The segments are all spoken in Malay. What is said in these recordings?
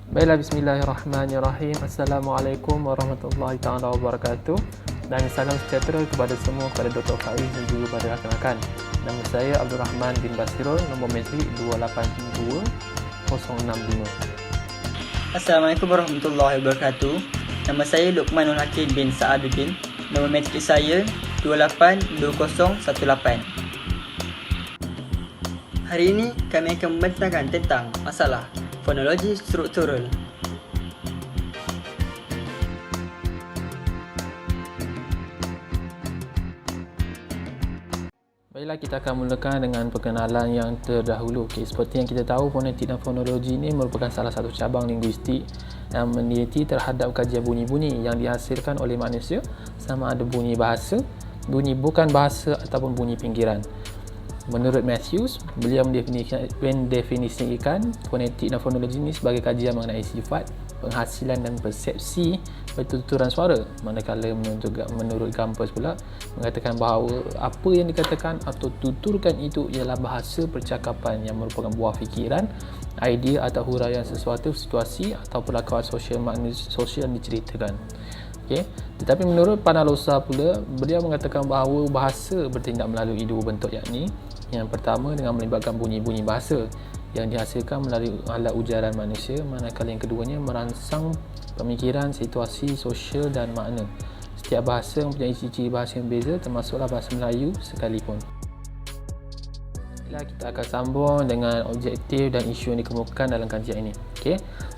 Baiklah, bismillahirrahmanirrahim. Assalamualaikum warahmatullahi taala wabarakatuh. Dan salam sejahtera kepada semua, kepada Dr. Faiz dan juga kepada rakan-rakan. Nama saya Abdul Rahman bin Basirul, nombor metrik 282065. Assalamualaikum warahmatullahi wabarakatuh. Nama saya Luqmanul Hakim bin Sa'aduddin. Nombor metrik saya 282018. Hari ini kami akan membentangkan tentang masalah fonologi struktural. Baiklah, kita akan mulakan dengan perkenalan yang terdahulu. Seperti yang kita tahu, fonetik dan fonologi ini merupakan salah satu cabang linguistik yang meneliti terhadap kajian bunyi-bunyi yang dihasilkan oleh manusia, sama ada bunyi bahasa, bunyi bukan bahasa ataupun bunyi pinggiran. Menurut Matthews, beliau mendefinisikan fonetik dan fonologi ini sebagai kajian mengenai sifat, penghasilan dan persepsi pertuturan suara. Manakala menurut Gampers pula mengatakan bahawa apa yang dikatakan atau tuturkan itu ialah bahasa percakapan yang merupakan buah fikiran, idea atau huraian sesuatu, situasi atau perlakuan sosial yang diceritakan. Tetapi menurut Panalosa pula, beliau mengatakan bahawa bahasa bertindak melalui dua bentuk, yakni yang pertama dengan melibatkan bunyi-bunyi bahasa yang dihasilkan melalui alat ujaran manusia, manakala yang keduanya merangsang pemikiran, situasi, sosial dan makna. Setiap bahasa mempunyai ciri-ciri bahasa yang berbeza, termasuklah bahasa Melayu sekalipun. Kita akan sambung dengan objektif dan isu yang dikemukakan dalam kajian ini.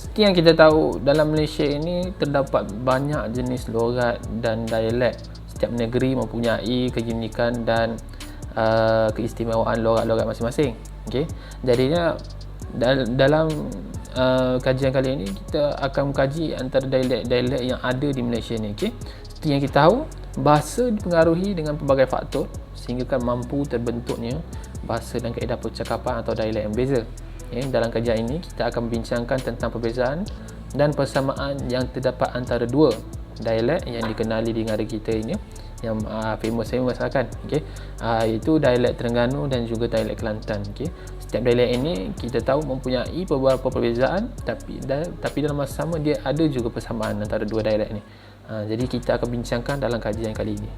Seperti yang kita tahu, dalam Malaysia ini terdapat banyak jenis logat dan dialek. Setiap negeri mempunyai keunikan dan keistimewaan logat-logat masing-masing. Jadinya dalam kajian kali ini kita akan mengkaji antara dialek-dialek yang ada di Malaysia ni. Seperti yang kita tahu, bahasa dipengaruhi dengan pelbagai faktor sehingga kan mampu terbentuknya bahasa dan kaedah percakapan atau dialek yang berbeza. Dalam kajian ini kita akan membincangkan tentang perbezaan dan persamaan yang terdapat antara dua dialek yang dikenali di negara kita ini, yang famous kan, iaitu dialek Terengganu dan juga dialek Kelantan. Setiap dialek ini kita tahu mempunyai beberapa perbezaan, tapi dalam masa sama dia ada juga persamaan antara dua dialek ini. Jadi kita akan bincangkan dalam kajian kali ini.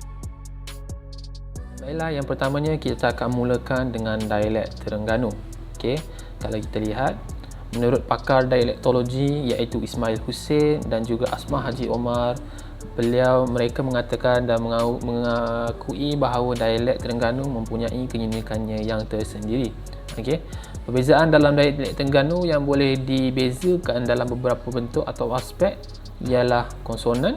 Baiklah, yang pertamanya kita akan mulakan dengan dialek Terengganu. Kalau kita lihat, menurut pakar dialektologi iaitu Ismail Hussein dan juga Asma Haji Omar, mereka mengatakan dan mengakui bahawa dialek Terengganu mempunyai keunikannya yang tersendiri. Perbezaan dalam dialek Terengganu yang boleh dibezakan dalam beberapa bentuk atau aspek ialah konsonan,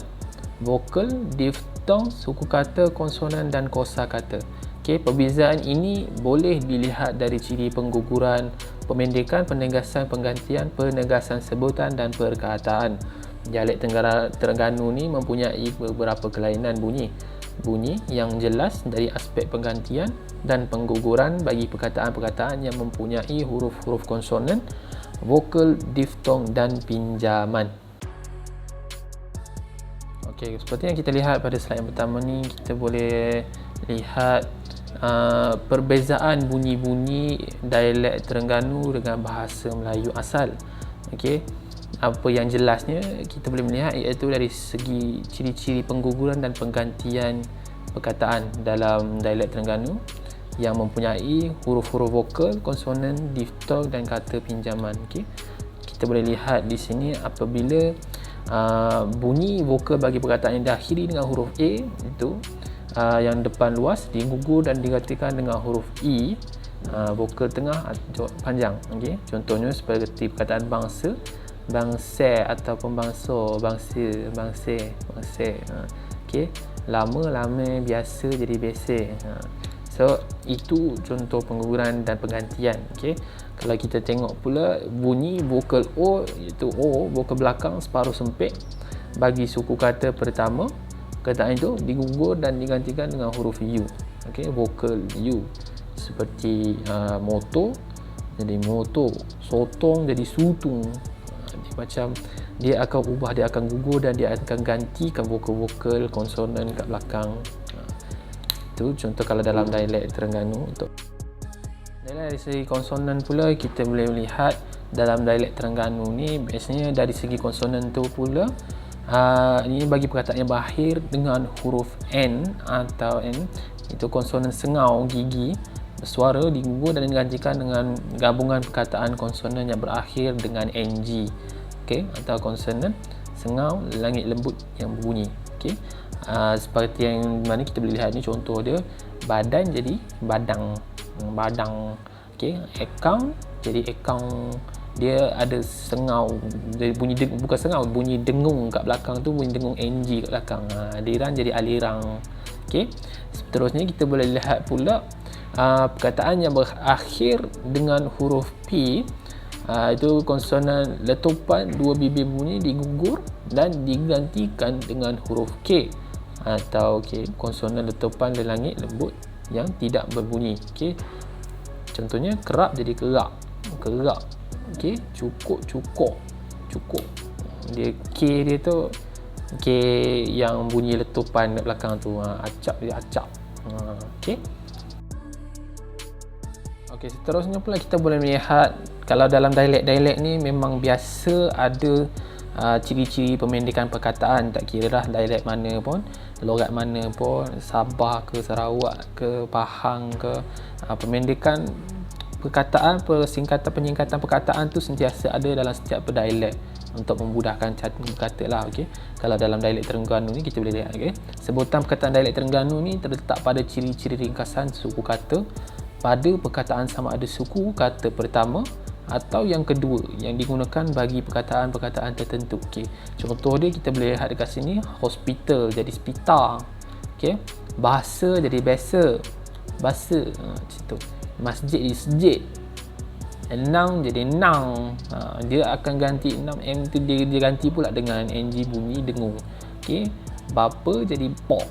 vokal, diftong, suku kata, konsonan dan kosakata. Perbezaan ini boleh dilihat dari ciri pengguguran, pemendekan, penegasan, penggantian, penegasan sebutan dan perkataan. Dialek Terengganu ni mempunyai beberapa kelainan bunyi yang jelas dari aspek penggantian dan pengguguran bagi perkataan-perkataan yang mempunyai huruf-huruf konsonan, vokal, diftong dan pinjaman. Seperti yang kita lihat pada slide yang pertama ni, kita boleh lihat perbezaan bunyi-bunyi dialek Terengganu dengan bahasa Melayu asal. Apa yang jelasnya kita boleh melihat iaitu dari segi ciri-ciri pengguguran dan penggantian perkataan dalam dialek Terengganu yang mempunyai huruf-huruf vokal, konsonan, diftong dan kata pinjaman. Kita boleh lihat di sini apabila bunyi vokal bagi perkataan yang diakhiri dengan huruf A itu yang depan luas digugur dan digantikan dengan huruf E, vokal tengah panjang. Contohnya seperti perkataan bangsa, bangsa ataupun bangsa, bangsa. Lama, biasa jadi biasa. So itu contoh pengguguran dan penggantian. Kalau kita tengok pula bunyi vokal O, iaitu O, vokal belakang separuh sempit bagi suku kata pertama, perkataan itu digugur dan digantikan dengan huruf U. Vokal U. Seperti motor jadi motor, sotong jadi sutung. Dia akan ubah, dia akan gugur dan dia akan gantikan vokal-vokal konsonan kat belakang. Itu contoh kalau dalam dialek Terengganu. Dari segi konsonan pula kita boleh melihat dalam dialek Terengganu ni biasanya dari segi konsonan tu pula, ini bagi perkataan yang berakhir dengan huruf N atau N, itu konsonan sengau gigi bersuara digugur dan digantikan dengan gabungan perkataan konsonan yang berakhir dengan NG, okey, atau konsonan sengau langit lembut yang berbunyi. Okey, seperti yang mana kita boleh lihat ni, contoh dia badan jadi badang, okey, account jadi account, dia ada sengau, dia bunyi bukan sengau, bunyi dengung kat belakang tu, bunyi dengung NG kat belakang. Aliran jadi alirang. Okey, seterusnya kita boleh lihat pula perkataan yang berakhir dengan huruf P, itu konsonan letupan dua bibir bunyi digugur dan digantikan dengan huruf K, atau konsonan letupan dan langit lembut yang tidak berbunyi. Okey, contohnya kerap jadi kerak. Okey, cukup. Dia K dia tu K yang bunyi letupan kat belakang tu. Acap dia acap. Okey. Okey, seterusnya pula kita boleh melihat kalau dalam dialek-dialek ni memang biasa ada ciri-ciri pemendekan perkataan, tak kira lah dialek mana pun, logat mana pun, Sabah ke Sarawak ke Pahang ke, pemendekan perkataan, penyingkatan perkataan tu sentiasa ada dalam setiap dialek untuk memudahkan cara berkata lah. Okey, kalau dalam dialek Terengganu ni kita boleh lihat, okey, sebutan perkataan dialek Terengganu ni terletak pada ciri-ciri ringkasan suku kata pada perkataan sama ada suku kata pertama atau yang kedua yang digunakan bagi perkataan-perkataan tertentu. Okey, contoh dia kita boleh lihat dekat sini, hospital jadi spita, okey, bahasa jadi bahasa, macam tu. Masjid jadi sejid, enang jadi nang, dia akan ganti 6M tu, dia ganti pula dengan NG bunyi dengung. Okey, bapa jadi pok.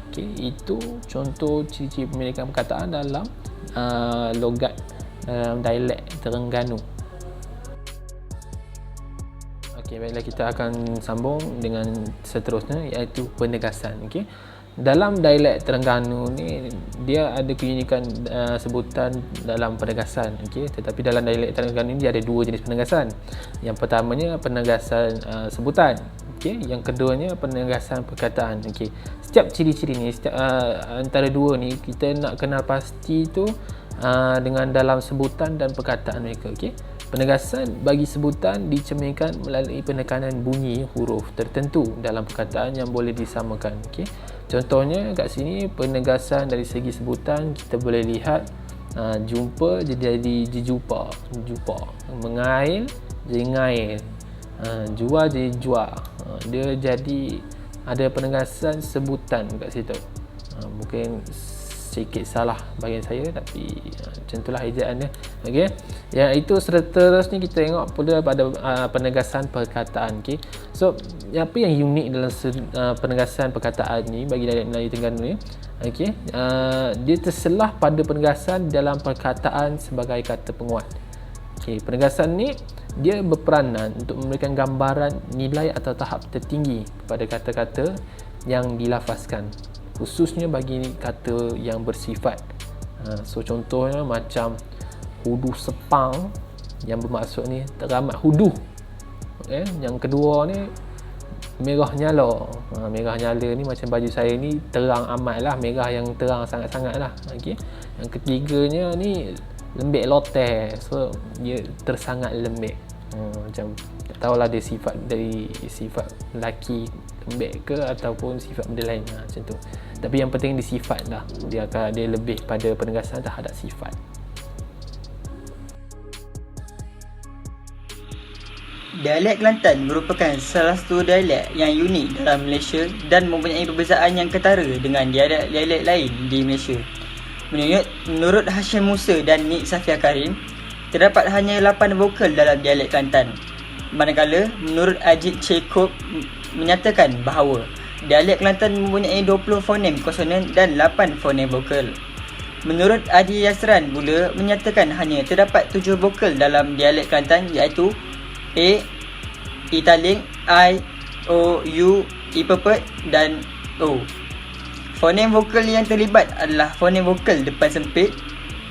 Okey, itu contoh ciri-ciri pemendekan perkataan dalam logat dialek Terengganu. Okey, baiklah, kita akan sambung dengan seterusnya, iaitu penegasan. Okey, dalam dialek Terengganu ni dia ada keunikan sebutan dalam penegasan. Okey, tetapi dalam dialek Terengganu ni dia ada dua jenis penegasan. Yang pertamanya penegasan sebutan. Okey, yang keduanya penegasan perkataan. Okey, setiap ciri-ciri ni, antara dua ni kita nak kenal pasti tu dengan dalam sebutan dan perkataan mereka. Okey, penegasan bagi sebutan dicerminkan melalui penekanan bunyi huruf tertentu dalam perkataan yang boleh disamakan. Okey, contohnya kat sini penegasan dari segi sebutan kita boleh lihat jumpa jadi jumpa, mengail jadi ngail, jual jadi jual. Dia jadi ada penegasan sebutan kat situ. Mungkin sedikit salah bagi saya, tapi macam itulah ejaan dia. Okey, yang itu seterusnya kita tengok pula pada penegasan perkataan. Okey, so apa yang unik dalam penegasan perkataan ni bagi dialek Melayu Terengganu ni? Okey, dia terselah pada penegasan dalam perkataan sebagai kata penguat. Okey, penegasan ni dia berperanan untuk memberikan gambaran nilai atau tahap tertinggi pada kata-kata yang dilafazkan, khususnya bagi kata yang bersifat. So contohnya macam huduh sepang, yang bermaksud ni teramat huduh. Okay? Yang kedua ni merah nyala. Merah nyala ni macam baju saya ni terang amat lah, merah yang terang sangat-sangat lah. Okay? Yang ketiganya ni lembek loteh, so dia tersangat lembek. Macam tak tahulah dia sifat dari sifat lelaki lembek ke ataupun sifat benda lain, macam tu. Tapi yang penting dia sifat dah, dia lebih pada penegasan terhadap sifat. Dialek Kelantan merupakan salah satu dialek yang unik dalam Malaysia dan mempunyai perbezaan yang ketara dengan dialek-dialek lain di Malaysia. Menurut Hashim Musa dan Nik Safia Karim, terdapat hanya 8 vokal dalam dialek Kelantan. Manakala menurut Ajit Chekhov menyatakan bahawa dialek Kelantan mempunyai 20 fonem konsonan dan 8 fonem vokal. Menurut Adi Yasran pula menyatakan hanya terdapat 7 vokal dalam dialek Kelantan, iaitu A, I taling, I, O, U, I pepet dan O. Fonem vokal yang terlibat adalah fonem vokal depan sempit,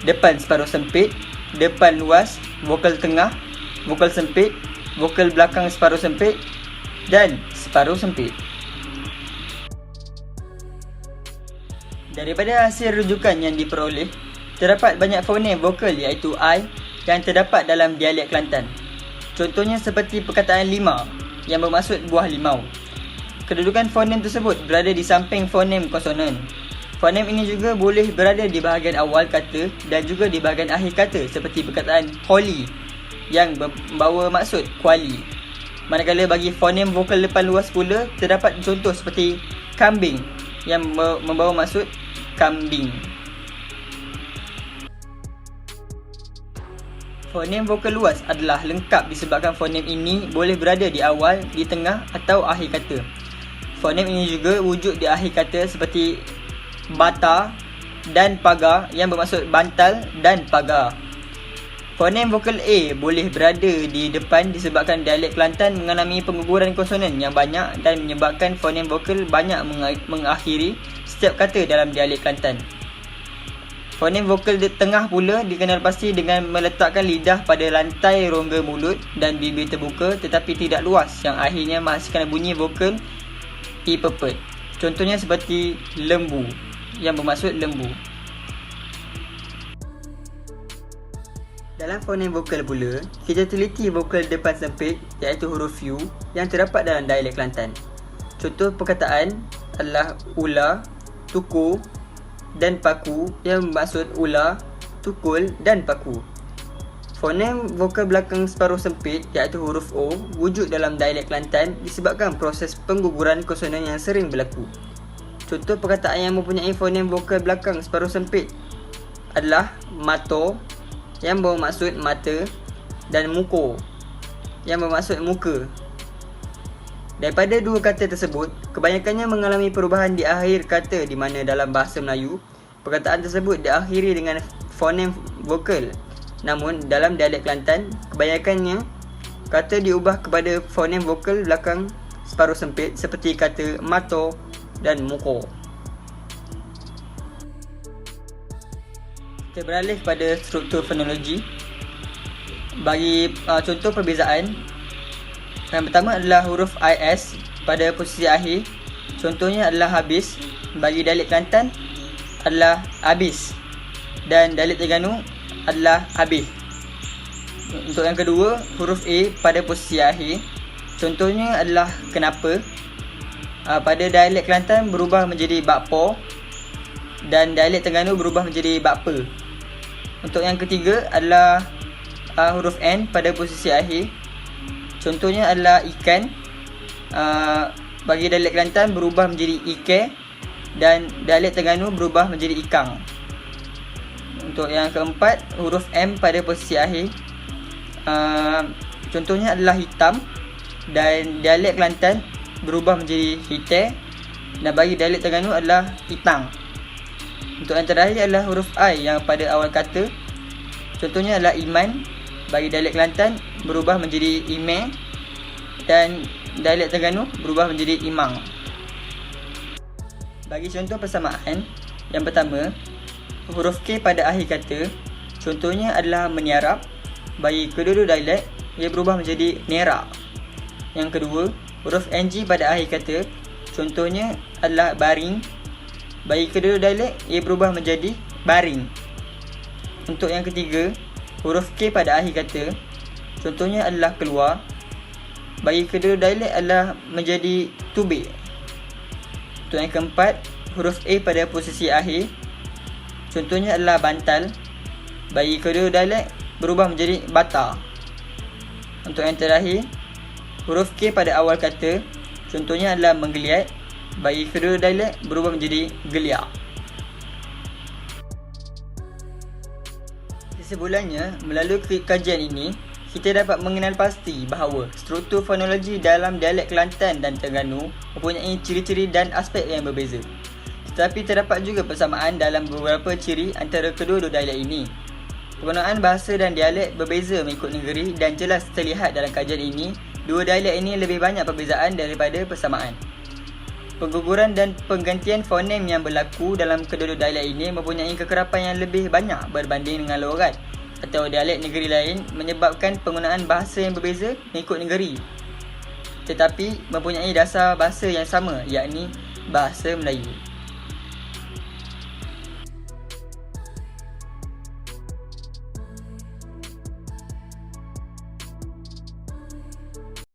depan separuh sempit, depan luas, vokal tengah, vokal sempit, vokal belakang separuh sempit dan separuh sempit. Daripada hasil rujukan yang diperoleh, terdapat banyak fonem vokal iaitu I yang terdapat dalam dialek Kelantan. Contohnya seperti perkataan lima yang bermaksud buah limau. Kedudukan fonem tersebut berada di samping fonem konsonan. Fonem ini juga boleh berada di bahagian awal kata dan juga di bahagian akhir kata seperti perkataan koli yang membawa maksud kuali. Manakala bagi fonem vokal depan luas pula, terdapat contoh seperti kambing yang membawa maksud kambing. Fonem vokal luas adalah lengkap disebabkan fonem ini boleh berada di awal, di tengah atau akhir kata. Fonem ini juga wujud di akhir kata seperti bata dan pagar yang bermaksud bantal dan pagar. Fonem vokal A boleh berada di depan disebabkan dialek Kelantan mengalami pengguguran konsonan yang banyak dan menyebabkan fonem vokal banyak mengakhiri setiap kata dalam dialek Kelantan. Fonem vokal di tengah pula dikenal pasti dengan meletakkan lidah pada lantai rongga mulut dan bibir terbuka tetapi tidak luas yang akhirnya menghasilkan bunyi vokal I pepet. Contohnya seperti lembu yang bermaksud lembu. Dalam fonem vokal pula, kita teliti vokal depan sempit iaitu huruf U yang terdapat dalam dialek Kelantan. Contoh perkataan adalah ular, tukul dan paku yang bermaksud ular, tukul dan paku. Fonem vokal belakang separuh sempit iaitu huruf O wujud dalam dialek Kelantan disebabkan proses pengguguran konsonan yang sering berlaku. Contoh perkataan yang mempunyai fonem vokal belakang separuh sempit adalah mato yang bermaksud mata dan muko yang bermaksud muka. Daripada dua kata tersebut, kebanyakannya mengalami perubahan di akhir kata di mana dalam bahasa Melayu, perkataan tersebut diakhiri dengan fonem vokal. Namun dalam dialek Kelantan, kebanyakannya kata diubah kepada fonem vokal belakang separuh sempit seperti kata mato dan muko. Kita beralih kepada struktur fonologi. Bagi contoh perbezaan, yang pertama adalah huruf IS pada posisi akhir. Contohnya adalah habis. Bagi dialek Kelantan adalah habis dan dialek Terengganu adalah habis. Untuk yang kedua, huruf A pada posisi akhir. Contohnya adalah kenapa. Pada dialek Kelantan berubah menjadi bakpo dan dialek Terengganu berubah menjadi bakpe. Untuk yang ketiga adalah huruf N pada posisi akhir. Contohnya adalah ikan. Bagi dialek Kelantan berubah menjadi ike dan dialek Terengganu berubah menjadi ikang. Untuk yang keempat, huruf M pada posisi akhir. Contohnya adalah hitam dan dialek Kelantan berubah menjadi hite dan bagi dialek Terengganu adalah hitang. Untuk yang terakhir adalah huruf I yang pada awal kata. Contohnya adalah iman. Bagi dialek Kelantan berubah menjadi ime dan dialek Terengganu berubah menjadi imang. Bagi contoh persamaan, yang pertama, huruf K pada akhir kata. Contohnya adalah meniarap. Bagi kedua-dua dialek, ia berubah menjadi nerak. Yang kedua, huruf NG pada akhir kata. Contohnya adalah baring. Bagi kedua dialek, ia berubah menjadi baring. Untuk yang ketiga, huruf K pada akhir kata. Contohnya adalah keluar. Bagi kedua dialek adalah menjadi tubik. Untuk yang keempat, huruf A pada posisi akhir. Contohnya adalah bantal. Bagi kedua dialek berubah menjadi bata. Untuk yang terakhir, huruf K pada awal kata. Contohnya adalah menggeliat. Bagi kedua dialek berubah menjadi geliat. Kesimpulannya, melalui kajian ini, kita dapat mengenal pasti bahawa struktur fonologi dalam dialek Kelantan dan Terengganu mempunyai ciri-ciri dan aspek yang berbeza. Tetapi terdapat juga persamaan dalam beberapa ciri antara kedua-dua dialek ini. Penggunaan bahasa dan dialek berbeza mengikut negeri dan jelas terlihat dalam kajian ini, dua dialek ini lebih banyak perbezaan daripada persamaan. Pengguguran dan penggantian fonem yang berlaku dalam kedua-dua dialek ini mempunyai kekerapan yang lebih banyak berbanding dengan logat. atau dialek negeri lain menyebabkan penggunaan bahasa yang berbeza mengikut negeri, tetapi mempunyai dasar bahasa yang sama, yakni bahasa Melayu.